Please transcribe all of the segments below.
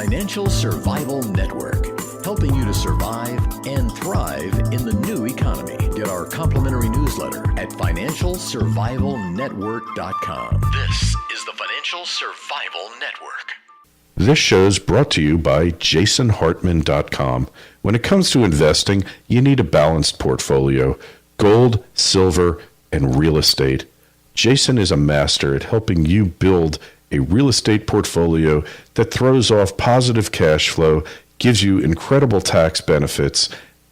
Financial Survival Network, helping you to survive and thrive in the new economy. Get our complimentary newsletter at financialsurvivalnetwork.com. This is the Financial Survival Network. This show is brought to you by jasonhartman.com. When it comes to investing, you need a balanced portfolio: gold, silver, and real estate. Jason is a master at helping you build a real estate portfolio that throws off positive cash flow, gives you incredible tax benefits,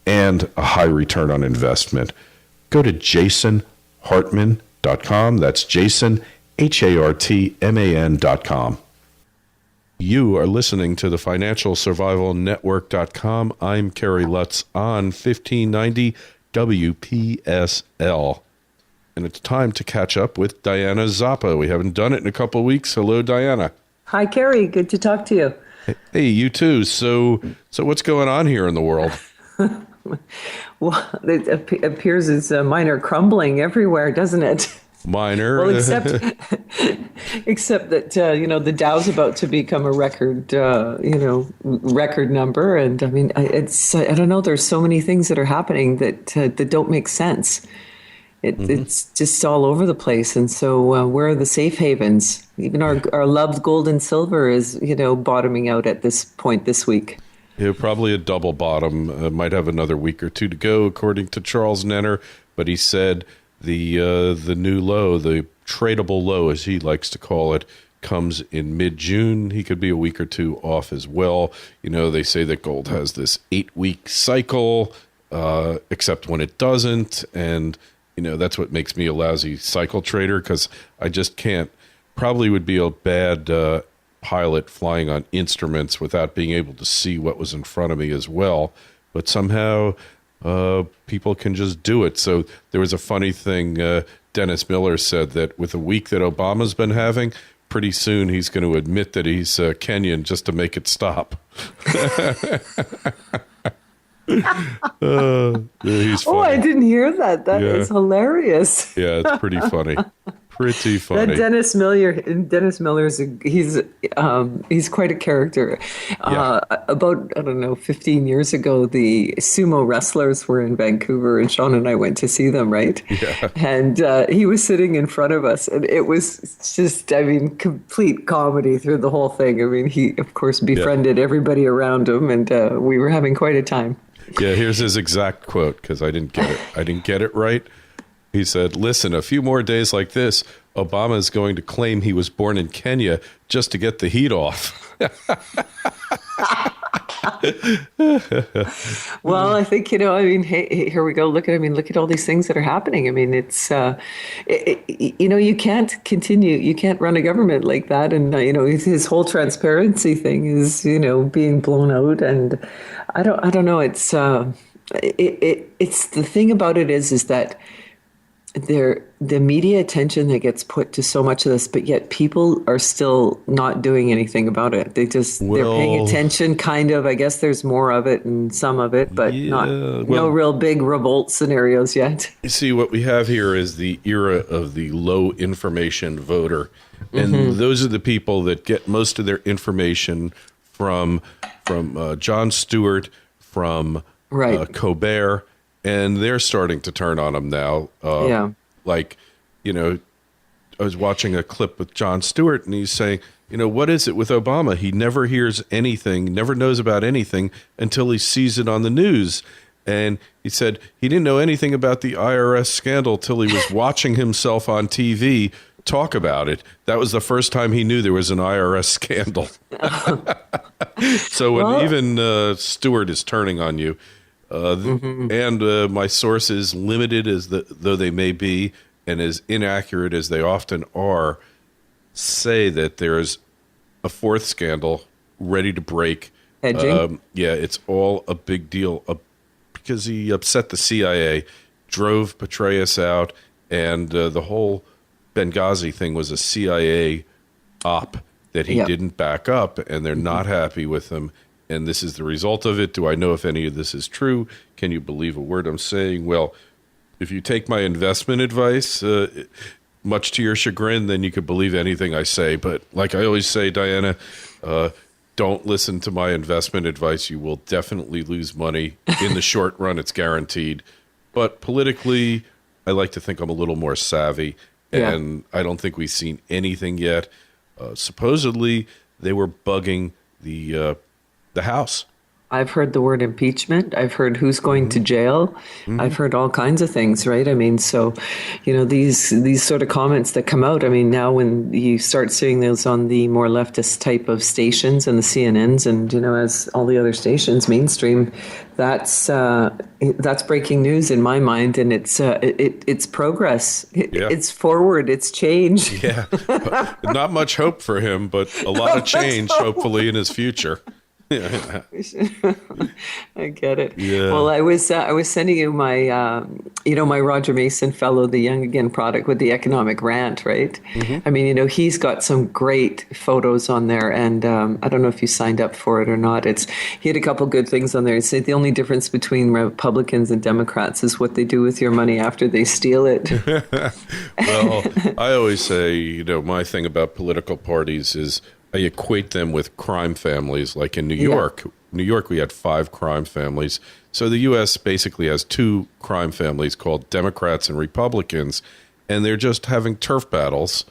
and a high return on investment. Go to jasonhartman.com. That's Jason, HARTMAN.com. You are listening to the FinancialSurvivalNetwork.com. I'm Kerry Lutz on 1590 WPSL. And it's time to catch up with Diana Zoppa. We haven't done it in a couple of weeks. Hello, Diana. Hi, Kerry. Good to talk to you. Hey, you too. So what's going on here in the world? Well, it appears as mine are crumbling everywhere, doesn't it? Minor. Well, except that, the Dow's about to become a record, record number. And I mean, I don't know, there's so many things that are happening that don't make sense. It's just all over the place. And so where are the safe havens? Even our loved gold and silver is, bottoming out at this point this week. Yeah, probably a double bottom. Might have another week or two to go, according to Charles Nenner. But he said the new low, the tradable low, as he likes to call it, comes in mid-June. He could be a week or two off as well. They say that gold has this 8-week cycle, except when it doesn't. And that's what makes me a lousy cycle trader, because I just can't. Probably would be a bad pilot flying on instruments without being able to see what was in front of me as well. But somehow people can just do it. So there was a funny thing. Dennis Miller said that with the week that Obama's been having, pretty soon he's going to admit that he's Kenyan just to make it stop. He's funny. Oh, I didn't hear that. That is hilarious. Yeah, it's pretty funny. Pretty funny. That Dennis Miller's he's quite a character. About 15 years ago, the sumo wrestlers were in Vancouver, and Sean and I went to see them, right? Yeah. And he was sitting in front of us, and it was just, complete comedy through the whole thing. I mean, he of course befriended everybody around him, and we were having quite a time. Yeah, here's his exact quote, because I didn't get it right. He said, "Listen, a few more days like this, Obama is going to claim he was born in Kenya just to get the heat off." Well, I think, hey, here we go. Look at all these things that are happening. I mean, it's, you can't continue. You can't run a government like that. And, his whole transparency thing is, being blown out. And I don't know. It's, it's the thing about it is that the media attention that gets put to so much of this, but yet people are still not doing anything about it. They're paying attention, kind of. I guess there's more of it and some of it, but no real big revolt scenarios yet. You see, what we have here is the era of the low information voter. And those are the people that get most of their information from Jon Stewart, from Colbert. And they're starting to turn on him now. I was watching a clip with Jon Stewart, and he's saying, what is it with Obama? He never hears anything, never knows about anything until he sees it on the news. And he said he didn't know anything about the IRS scandal till he was watching himself on TV talk about it. That was the first time he knew there was an IRS scandal. So when even Stewart is turning on you, and my sources, limited as though they may be, and as inaccurate as they often are, say that there's a fourth scandal ready to break. Hedging? It's all a big deal because he upset the CIA, drove Petraeus out, and the whole Benghazi thing was a CIA op that he didn't back up, and they're not happy with him. And this is the result of it. Do I know if any of this is true? Can you believe a word I'm saying? Well, if you take my investment advice, much to your chagrin, then you could believe anything I say. But like I always say, Diana, don't don't listen to my investment advice. You will definitely lose money in the short run. It's guaranteed. But politically, I like to think I'm a little more savvy, and I don't think we've seen anything yet. Supposedly, they were bugging the House. I've heard the word impeachment. I've heard who's going to jail. I've heard all kinds of things, right? I mean, so, these sort of comments that come out, I mean, now when you start seeing those on the more leftist type of stations and the CNNs and, as all the other stations, mainstream, that's breaking news in my mind. And it's progress. It's forward. It's change. Yeah. Not much hope for him, but a lot of change, hopefully, in his future. I get it. Yeah. Well, I was sending you my my Roger Mason fellow, the Young Again product with the economic rant, right? I mean, he's got some great photos on there, and I don't know if you signed up for it or not. He had a couple good things on there. He said the only difference between Republicans and Democrats is what they do with your money after they steal it. Well, I always say, my thing about political parties is I equate them with crime families, like in New York. New York, we had 5 crime families. So the U.S. basically has 2 crime families called Democrats and Republicans, and they're just having turf battles,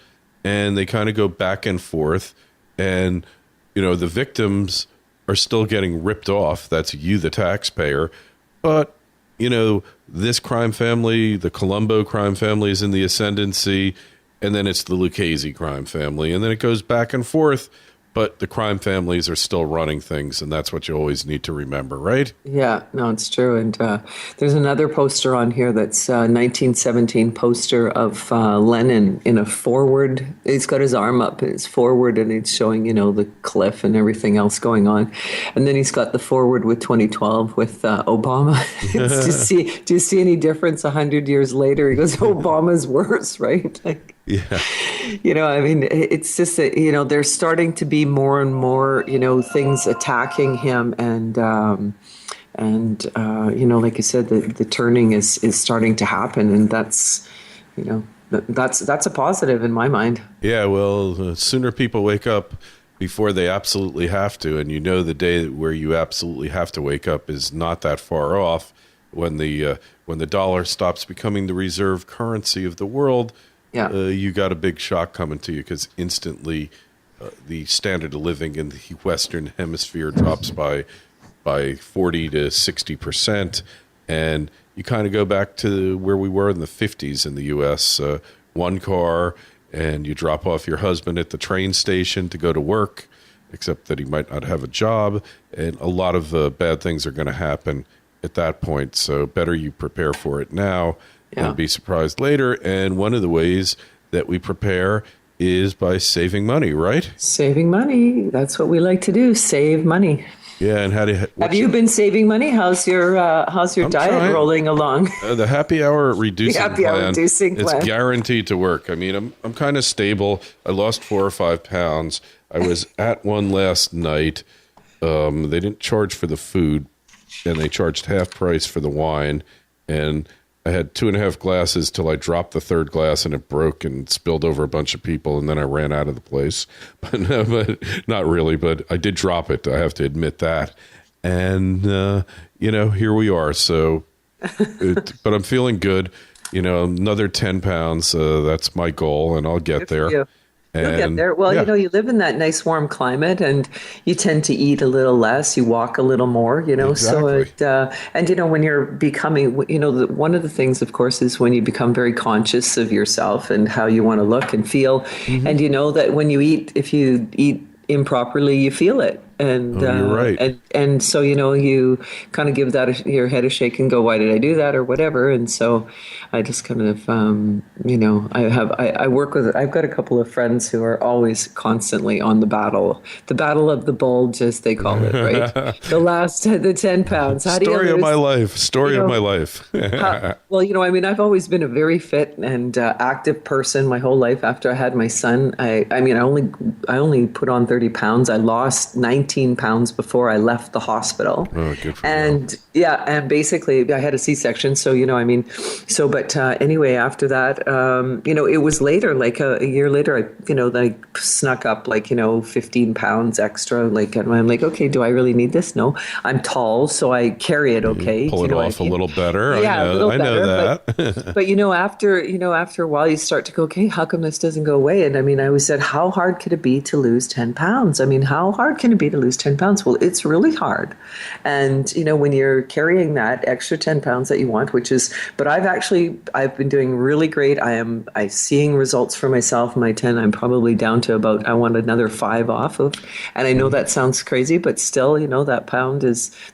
and they kind of go back and forth. And, the victims are still getting ripped off. That's you, the taxpayer. But, this crime family, the Colombo crime family, is in the ascendancy. And then it's the Lucchese crime family. And then it goes back and forth. But the crime families are still running things. And that's what you always need to remember, right? Yeah, no, it's true. And there's another poster on here that's a 1917 poster of Lenin in a forward. He's got his arm up and it's forward and it's showing, the cliff and everything else going on. And then he's got the forward with 2012 with Obama. Do you see any difference 100 years later? He goes, Obama's worse, right? I mean, it's just that, there's starting to be more and more, things attacking him. And like you said, the turning is starting to happen. And that's, that's a positive in my mind. Yeah, well, the sooner people wake up before they absolutely have to. And the day where you absolutely have to wake up is not that far off when the dollar stops becoming the reserve currency of the world. Yeah. You got a big shock coming to you because instantly the standard of living in the Western Hemisphere drops by 40 to 60%. And you kind of go back to where we were in the 50s in the U.S. One car, and you drop off your husband at the train station to go to work, except that he might not have a job. And a lot of bad things are going to happen at that point. So better you prepare for it now. And be surprised later. And one of the ways that we prepare is by saving money, right? Saving money. That's what we like to do. Save money. Yeah. And have you been saving money? How's your diet rolling along? The happy hour reducing plan. It's guaranteed to work. I mean, I'm kind of stable. I lost 4 or 5 pounds. I was at one last night. They didn't charge for the food, and they charged half price for the wine. And I had 2.5 glasses till I dropped the 3rd glass and it broke and spilled over a bunch of people, and then I ran out of the place. But not really, but I did drop it. I have to admit that. And, here we are. So, but I'm feeling good. Another 10 pounds. That's my goal, and I'll get there. You'll get there. Well, you live in that nice warm climate, and you tend to eat a little less. You walk a little more, Exactly. So when you're becoming, one of the things, of course, is when you become very conscious of yourself and how you want to look and feel. And that when you eat, if you eat improperly, you feel it. And you're right. And so you kind of give your head a shake and go, why did I do that or whatever? And so I just kind of I've got a couple of friends who are always constantly on the battle of the bulge, as they call it, right? the 10 pounds. Story of my life. Well, I've always been a very fit and active person my whole life. After I had my son, I only put on 30 pounds. I lost 19 19 pounds before I left the hospital. Oh, good for you. And yeah, and basically I had a C-section. So, but anyway, after that, it was later, like a year later, I snuck up 15 pounds extra. And I'm like, okay, do I really need this? No, I'm tall, so I carry it okay. Pull it off a little better. Yeah, I know that. But after a while, you start to go, okay, how come this doesn't go away? And I always said, how hard could it be to lose 10 pounds? How hard can it be to lose 10 pounds? Well, it's really hard. And, when you're carrying that extra 10 pounds that you want, but I've been doing really great. I'm seeing results for myself. My 10, I'm probably down to about, I want another 5 off of. And I know that sounds crazy, but still,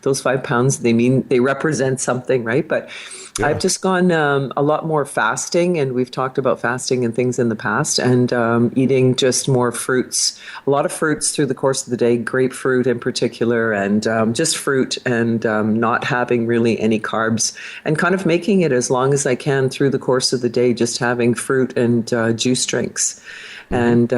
those 5 pounds, they represent something, right? But yeah. I've just gone a lot more fasting, and we've talked about fasting and things in the past, and eating just more fruits, a lot of fruits through the course of the day, grapefruit in particular, and just fruit, and not having really any carbs, and kind of making it as long as I can through the course of the day, just having fruit and juice drinks. And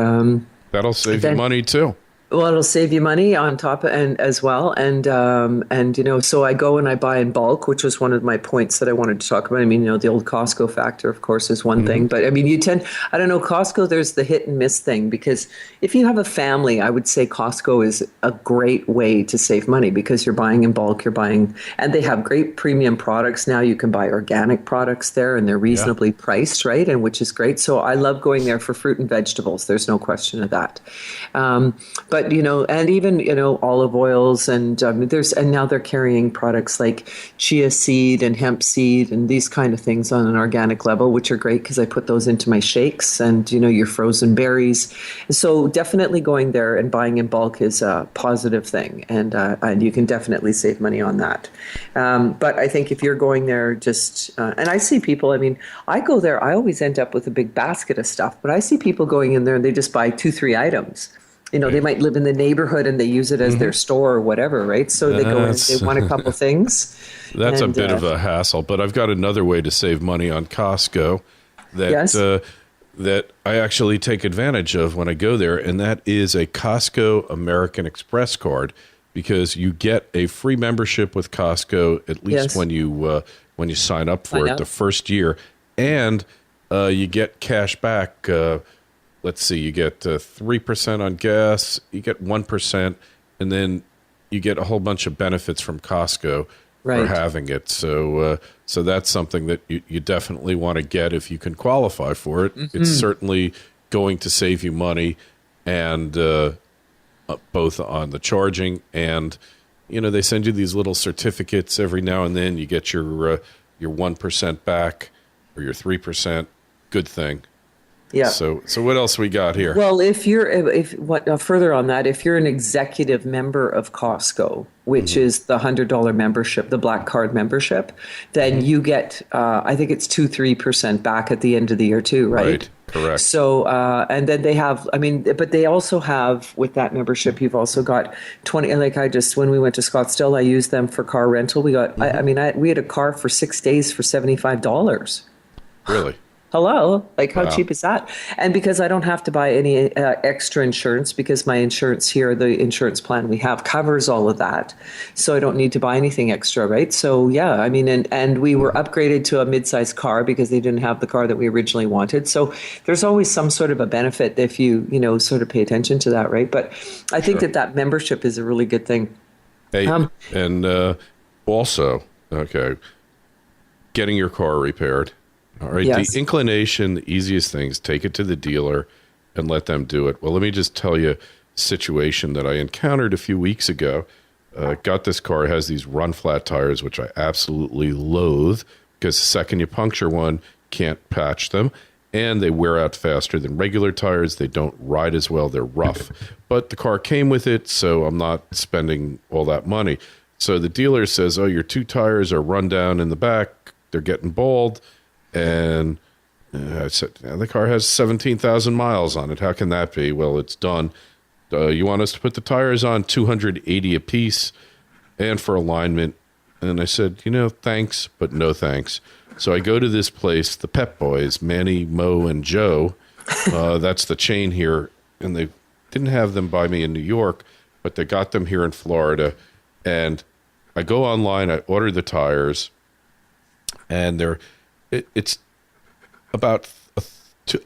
that'll save you money too. Well, it'll save you money on top and as well. And so I go and I buy in bulk, which was one of my points that I wanted to talk about. The old Costco factor, of course, is one thing. But Costco, there's the hit and miss thing, because if you have a family, I would say Costco is a great way to save money, because you're buying in bulk, and they have great premium products now. You can buy organic products there, and they're reasonably priced, right? And which is great. So I love going there for fruit and vegetables. There's no question of that. But and even olive oils, and now they're carrying products like chia seed and hemp seed and these kind of things on an organic level, which are great because I put those into my shakes, and your frozen berries. So definitely going there and buying in bulk is a positive thing, and you can definitely save money on that. But I think if you're going there, and I see people. I go there. I always end up with a big basket of stuff, but I see people going in there and they just buy 2-3 items. They might live in the neighborhood and they use it as their store or whatever, right? So they go in, they want a couple things. That's a bit of a hassle, but I've got another way to save money on Costco that I actually take advantage of when I go there, and that is a Costco American Express card, because you get a free membership with Costco, at least when you sign up for it the first year, and you get cash back. Let's see, you get 3% on gas, you get 1%, and then you get a whole bunch of benefits from Costco for having it. So that's something that you definitely want to get if you can qualify for it. Mm-hmm. It's certainly going to save you money, and both on the charging and, they send you these little certificates every now and then. You get your 1% back or your 3%. Good thing. Yeah. So what else we got here? Well, further on that, if you're an executive member of Costco, which is the $100 membership, the black card membership, then you get, I think it's 2-3% back at the end of the year too, right? Right. Correct. So, and then they have, but they also have, with that membership, you've also got 20, when we went to Scottsdale, I used them for car rental. We got, we had a car for 6 days for $75. Really? Hello, how cheap is that? And because I don't have to buy any extra insurance, because my insurance here, the insurance plan we have covers all of that. So I don't need to buy anything extra, right? So yeah, and we were upgraded to a mid-sized car because they didn't have the car that we originally wanted. So there's always some sort of a benefit if you, sort of pay attention to that, right? But I think that membership is a really good thing. Hey, also, getting your car repaired. All right. Yes. The inclination, the easiest thing is take it to the dealer and let them do it. Well, let me just tell you a situation that I encountered a few weeks ago. Got this car. It has these run flat tires, which I absolutely loathe, because the second you puncture one, can't patch them. And they wear out faster than regular tires. They don't ride as well. They're rough. But the car came with it, so I'm not spending all that money. So the dealer says, your 2 tires are run down in the back. They're getting bald. And I said, the car has 17,000 miles on it. How can that be? Well, it's done. You want us to put the tires on $280 a piece and for alignment. And I said, thanks, but no thanks. So I go to this place, the Pep Boys, Manny, Mo, and Joe. That's the chain here. And they didn't have them by me in New York, but they got them here in Florida. And I go online, I order the tires, and it's about a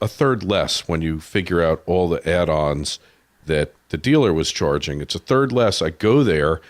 third less when you figure out all the add-ons that the dealer was charging. It's a third less. I go there,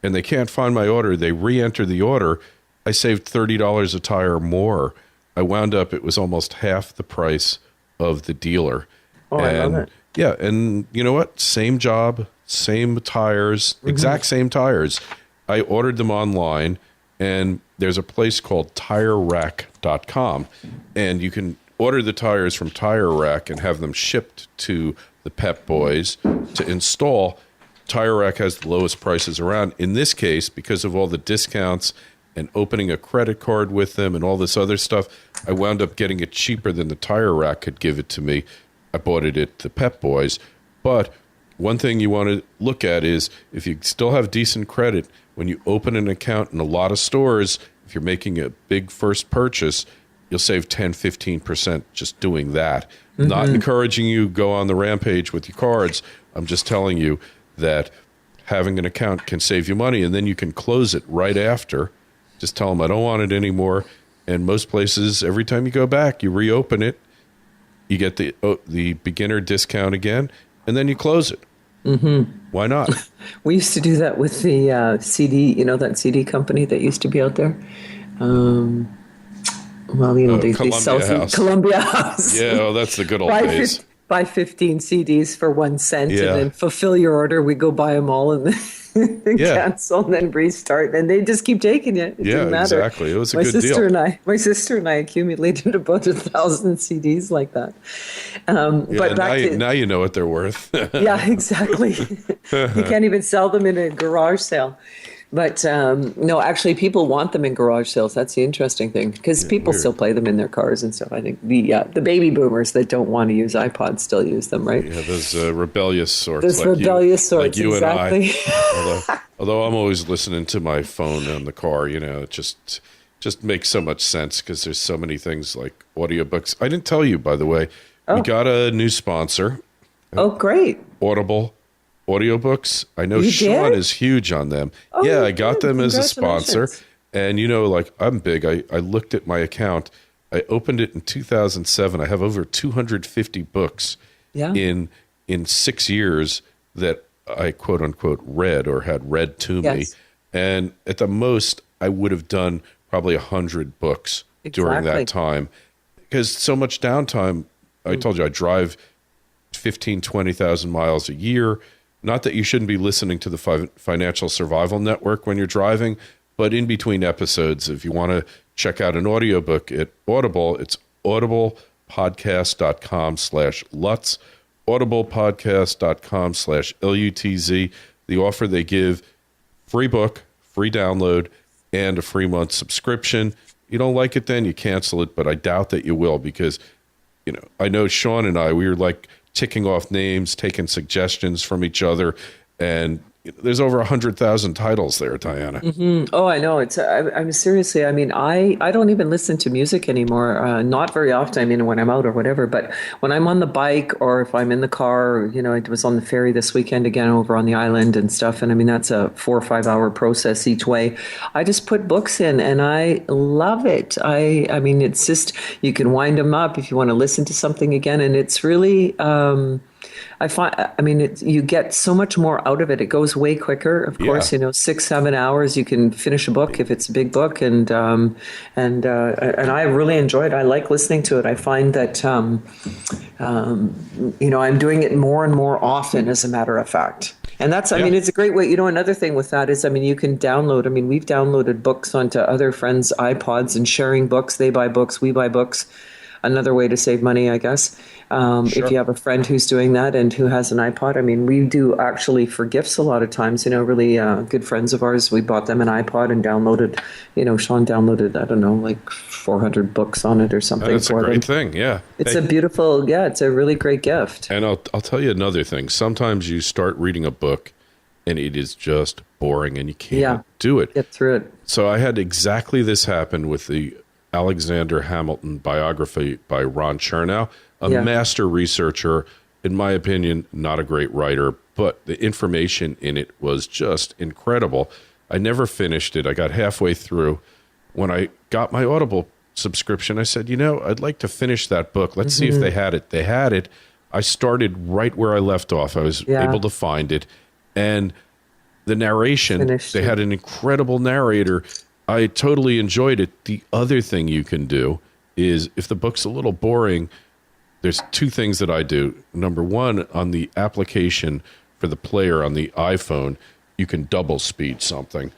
and they can't find my order. They re-enter the order. I saved $30 a tire more. I wound up, it was almost half the price of the dealer. Oh, and, I love it. Yeah, and you know what? Same job, same tires, exact same tires. I ordered them online, and there's a place called TireRack.com, and you can order the tires from Tire Rack and have them shipped to the Pep Boys to install. Tire Rack has the lowest prices around. In this case, because of all the discounts and opening a credit card with them and all this other stuff, I wound up getting it cheaper than the Tire Rack could give it to me. I bought it at the Pep Boys. But one thing you want to look at is if you still have decent credit, when you open an account in a lot of stores, if you're making a big first purchase, you'll save 10, 15% just doing that. Not encouraging you go on the rampage with your cards. I'm just telling you that having an account can save you money, and then you can close it right after. Just tell them, I don't want it anymore. And most places, every time you go back, you reopen it, you get the beginner discount again, and then you close it. Why not? We used to do that with the CD, that CD company that used to be out there. They sell Columbia House. Yeah, well, that's the good old days. Buy 15 CDs for 1 cent and then fulfill your order. We go buy them all and then cancel and then restart. And they just keep taking it. It didn't matter. Exactly. It was a good deal. My sister and I accumulated about 1,000 CDs like that. But now you know what they're worth. Yeah, exactly. You can't even sell them in a garage sale. But no, actually, people want them in garage sales. That's the interesting thing, because people still play them in their cars and stuff. I think the baby boomers that don't want to use iPods still use them, right? Yeah, those rebellious sorts. Like you exactly. And I. although I'm always listening to my phone in the car, it just makes so much sense because there's so many things like audiobooks. I didn't tell you, by the way, we got a new sponsor. Oh, great. Audible. Audiobooks. I know Sean is huge on them. I got them as a sponsor. And, I'm big. I looked at my account. I opened it in 2007. I have over 250 books in 6 years that I, quote unquote, read or had read to me. And at the most, I would have done probably 100 books during that time. Because so much downtime. I told you I drive 15, 20,000 miles a year. Not that you shouldn't be listening to the Financial Survival Network when you're driving, but in between episodes, if you want to check out an audiobook at Audible, it's audiblepodcast.com/Lutz, audiblepodcast.com/LUTZ. The offer they give, free book, free download, and a free month subscription. You don't like it, then you cancel it, but I doubt that you will because, I know Sean and I, we were like ticking off names, taking suggestions from each other, and there's over 100,000 titles there, Diana. Oh, I know. I'm seriously. I mean, I don't even listen to music anymore. Not very often. I mean, when I'm out or whatever. But when I'm on the bike or if I'm in the car, I was on the ferry this weekend again over on the island and stuff. And I mean, that's a 4 or 5 hour process each way. I just put books in, and I love it. I mean, it's just you can wind them up if you want to listen to something again, and it's really. You get so much more out of it. It goes way quicker. Of course, 6-7 hours you can finish a book if it's a big book, and I really enjoy it. I like listening to it. I find that I'm doing it more and more often, as a matter of fact. And that's, I mean, it's a great way. Another thing with that is, you can download. We've downloaded books onto other friends' iPods and sharing books. They buy books, we buy books. Another way to save money, I guess. If you have a friend who's doing that and who has an iPod. We do actually for gifts a lot of times, really good friends of ours, we bought them an iPod and downloaded, Sean downloaded, I don't know, like 400 books on it or something. That's a great thing, yeah. It's a beautiful, it's a really great gift. And I'll tell you another thing. Sometimes you start reading a book and it is just boring and you can't do it. Get through it. So I had exactly this happen with the Alexander Hamilton biography by Ron Chernow, a master researcher, in my opinion, not a great writer, but the information in it was just incredible. I never finished it. I got halfway through. When I got my Audible subscription, I said, I'd like to finish that book. Let's see if they had it. They had it. I started right where I left off. I was able to find it. And the narration, they had an incredible narrator. I totally enjoyed it. The other thing you can do is, if the book's a little boring, there's two things that I do. Number one, on the application for the player on the iPhone, you can double speed something.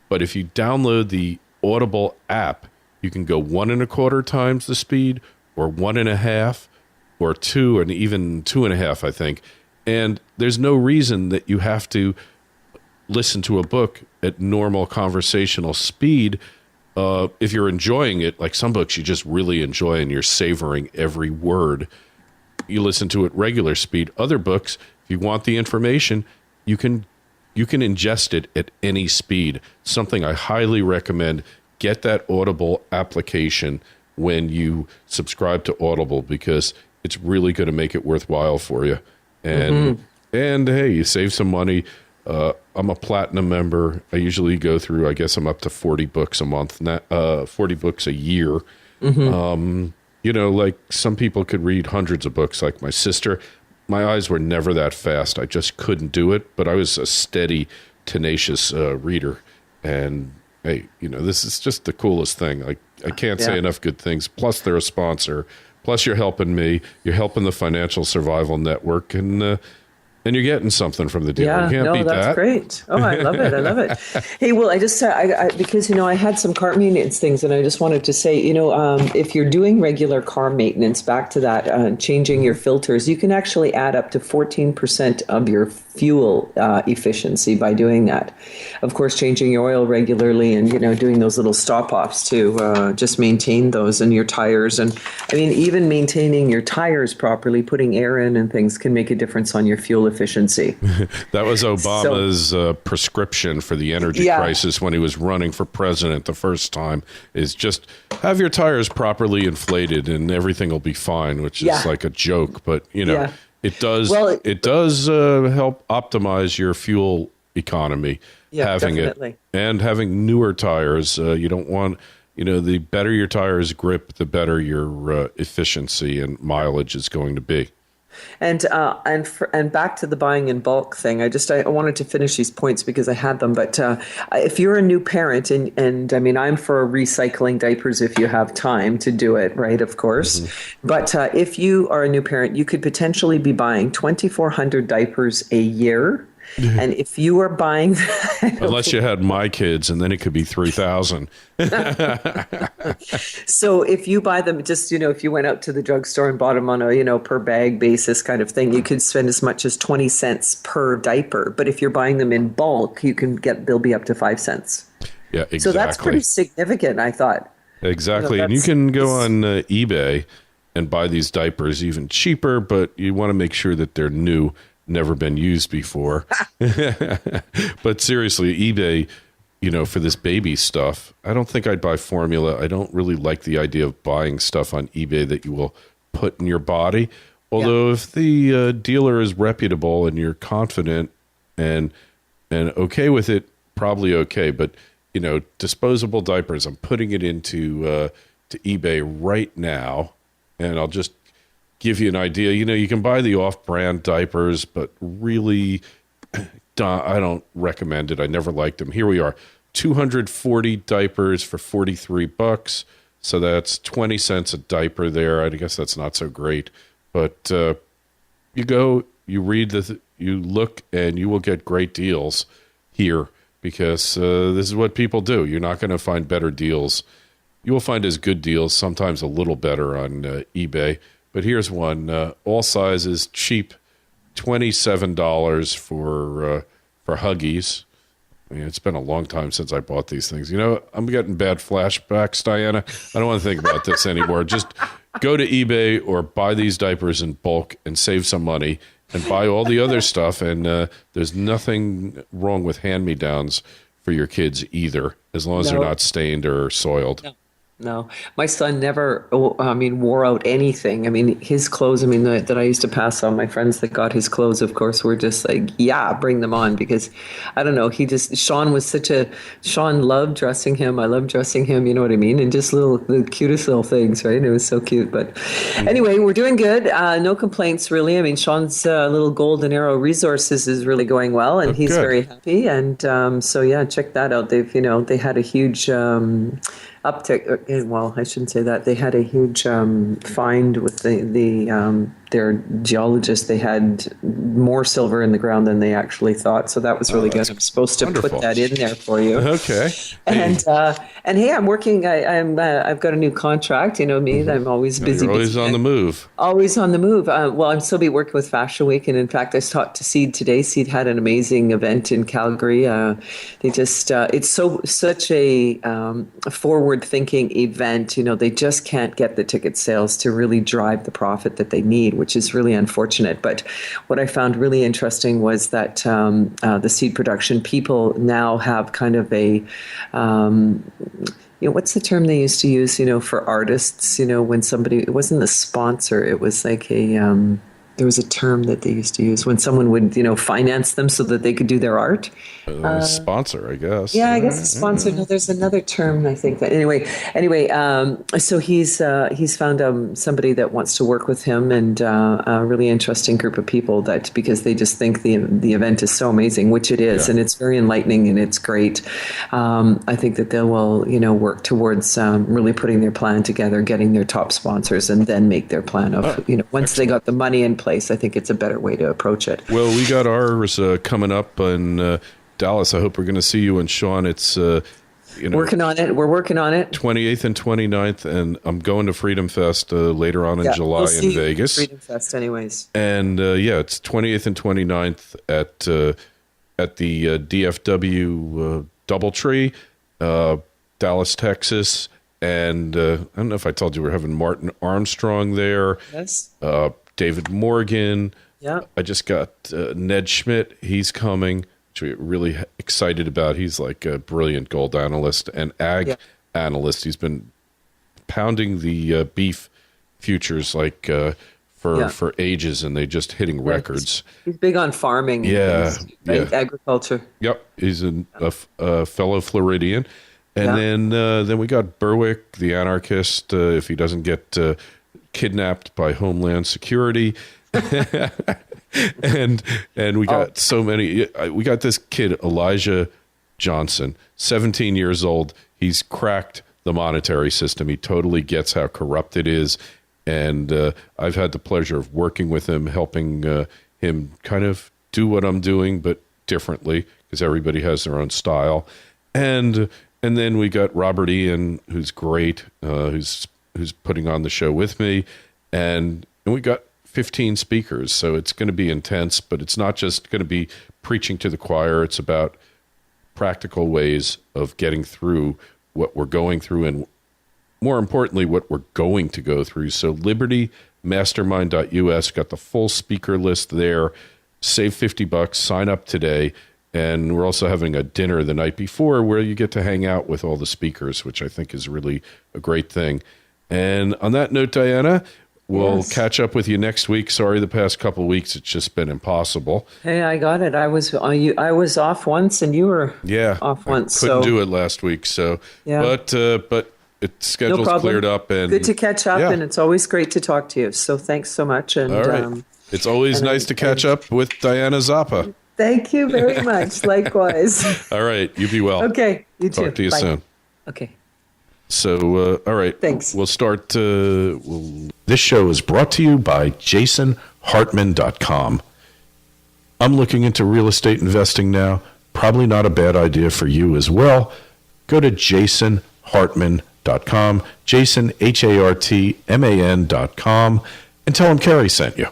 But if you download the Audible app, you can go 1.25 times the speed, or 1.5, or 2, and even 2.5, I think. And there's no reason that you have to listen to a book at normal conversational speed. If you're enjoying it, like some books you just really enjoy and you're savoring every word, you listen to it regular speed. Other books, if you want the information, you can ingest it at any speed. Something I highly recommend. Get that Audible application when you subscribe to Audible, because it's really going to make it worthwhile for you. And hey, you save some money. I'm a platinum member. I usually go through, I guess I'm up to 40 books a month, 40 books a year. Like some people could read hundreds of books, like my sister. My eyes were never that fast. I just couldn't do it, but I was a steady, tenacious reader. And hey, this is just the coolest thing. I can't say enough good things. Plus, they're a sponsor. Plus, you're helping me. You're helping the Financial Survival Network, and you're getting something from the deal. Yeah, you can't beat that's that. Great. Oh, I love it. I love it. Hey, well, I just, because, I had some car maintenance things, and I just wanted to say, if you're doing regular car maintenance, back to that, changing your filters, you can actually add up to 14% of your fuel efficiency by doing that. Of course, changing your oil regularly and, doing those little stop-offs to just maintain those in your tires. And I mean, even maintaining your tires properly, putting air in and things can make a difference on your fuel efficiency. That was Obama's prescription for the energy crisis when he was running for president the first time, is just have your tires properly inflated and everything will be fine, which is like a joke. But, it does help optimize your fuel economy, having definitely. It. And having newer tires. You don't want, the better your tires grip, the better your efficiency and mileage is going to be. And back to the buying in bulk thing. I wanted to finish these points because I had them. But if you're a new parent, and I mean, I'm for recycling diapers if you have time to do it, right? Of course. But if you are a new parent, you could potentially be buying 2,400 diapers a year. And if you are buying, unless you had my kids, and then it could be 3,000. So if you buy them, just, if you went out to the drugstore and bought them on a, per bag basis kind of thing, you could spend as much as 20 cents per diaper. But if you're buying them in bulk, they'll be up to 5 cents. Yeah, exactly. So that's pretty significant, I thought. Exactly. And you can go on eBay and buy these diapers even cheaper, but you want to make sure that they're new, never been used before. But seriously, eBay, for this baby stuff, I don't think I'd buy formula. I don't really like the idea of buying stuff on eBay that you will put in your body. Although if the dealer is reputable and you're confident and okay with it, probably okay. But, disposable diapers, I'm putting it into to eBay right now, and I'll just give you an idea. You can buy the off-brand diapers, but really, I don't recommend it. I never liked them. Here we are, 240 diapers for $43. So that's 20 cents a diaper there. I guess that's not so great. But you go, you read, you look, and you will get great deals here, because this is what people do. You're not going to find better deals. You will find as good deals, sometimes a little better on eBay. But here's one, all sizes, cheap, $27 for Huggies. I mean, it's been a long time since I bought these things. I'm getting bad flashbacks, Diana. I don't want to think about this anymore. Just go to eBay or buy these diapers in bulk and save some money, and buy all the other stuff. And there's nothing wrong with hand-me-downs for your kids either, as long as they're not stained or soiled. No, my son never, wore out anything. I mean, his clothes, that I used to pass on, my friends that got his clothes, of course, were just like, yeah, bring them on because I don't know. Sean loved dressing him. I loved dressing him, you know what I mean? And just the cutest little things, right? It was so cute. But anyway, we're doing good. No complaints, really. I mean, Sean's little Golden Arrow Resources is really going well and he's very happy. And so, yeah, check that out. They had a huge, uptick. Well, I shouldn't say that. They had a huge find with their geologists. They had more silver in the ground than they actually thought. So that was really good. I'm supposed to put that in there for you. Okay. And hey, I'm working. I've got a new contract. You know me. I'm always busy. You're always on the move. Always on the move. Well, I'm still be working with Fashion Week, and in fact, I talked to Seed today. Seed had an amazing event in Calgary. They just it's such a forward-thinking event. You know, they just can't get the ticket sales to really drive the profit that they need, which is really unfortunate. But what I found really interesting was that the seed production people now have kind of a what's the term they used to use, for artists, when somebody, it wasn't a sponsor, it was like there was a term that they used to use when someone would, finance them so that they could do their art. Sponsor, I guess. Yeah, I guess a sponsor. No, there's another term, I think. That anyway. So he's found somebody that wants to work with him, and a really interesting group of people that, because they just think the event is so amazing, which it is, and it's very enlightening and it's great. I think that they will, work towards really putting their plan together, getting their top sponsors, and then make their plan of, once they got the money in place. I think it's a better way to approach it. Well, we got ours coming up in Dallas. I hope we're going to see you and Sean. It's working on it. We're working on it. 28th and 29th, and I'm going to Freedom Fest later on in July in Vegas. Freedom Fest, anyways. And it's 28th and 29th at the DFW DoubleTree, Dallas, Texas. And I don't know if I told you we're having Martin Armstrong there. Yes. David Morgan. Yeah. I just got Ned Schmidt. He's coming, which we're really excited about. He's like a brilliant gold analyst and ag analyst. He's been pounding the beef futures for ages, and they just hitting records. He's big on farming. Agriculture. Yep. He's a fellow Floridian. And then we got Berwick, the anarchist, if he doesn't get kidnapped by Homeland Security. and we got so many. We got this kid, Elijah Johnson, 17 years old. He's cracked the monetary system. He totally gets how corrupt it is. And I've had the pleasure of working with him, helping him kind of do what I'm doing, but differently, because everybody has their own style. And then we got Robert Ian, who's great, who's putting on the show with me, and we got 15 speakers, so it's going to be intense, but it's not just going to be preaching to the choir. It's about practical ways of getting through what we're going through, and more importantly, what we're going to go through. So libertymastermind.us, got the full speaker list there. Save $50, sign up today. And we're also having a dinner the night before where you get to hang out with all the speakers, which I think is really a great thing. And on that note, Diana, we'll catch up with you next week. Sorry, the past couple of weeks, it's just been impossible. Hey, I got it. I was off once and you were off once. Couldn't do it last week. So, but its schedule's cleared up. And good to catch up, and it's always great to talk to you. So thanks so much. And all right. It's always nice to catch up with Diana Zoppa. Thank you very much. Likewise. All right. You be well. Okay. You too. Talk to you soon. Okay. So, all right. Thanks. We'll start. This show is brought to you by JasonHartman.com. I'm looking into real estate investing now. Probably not a bad idea for you as well. Go to JasonHartman.com, Jason, HartMan.com, and tell him Kerry sent you.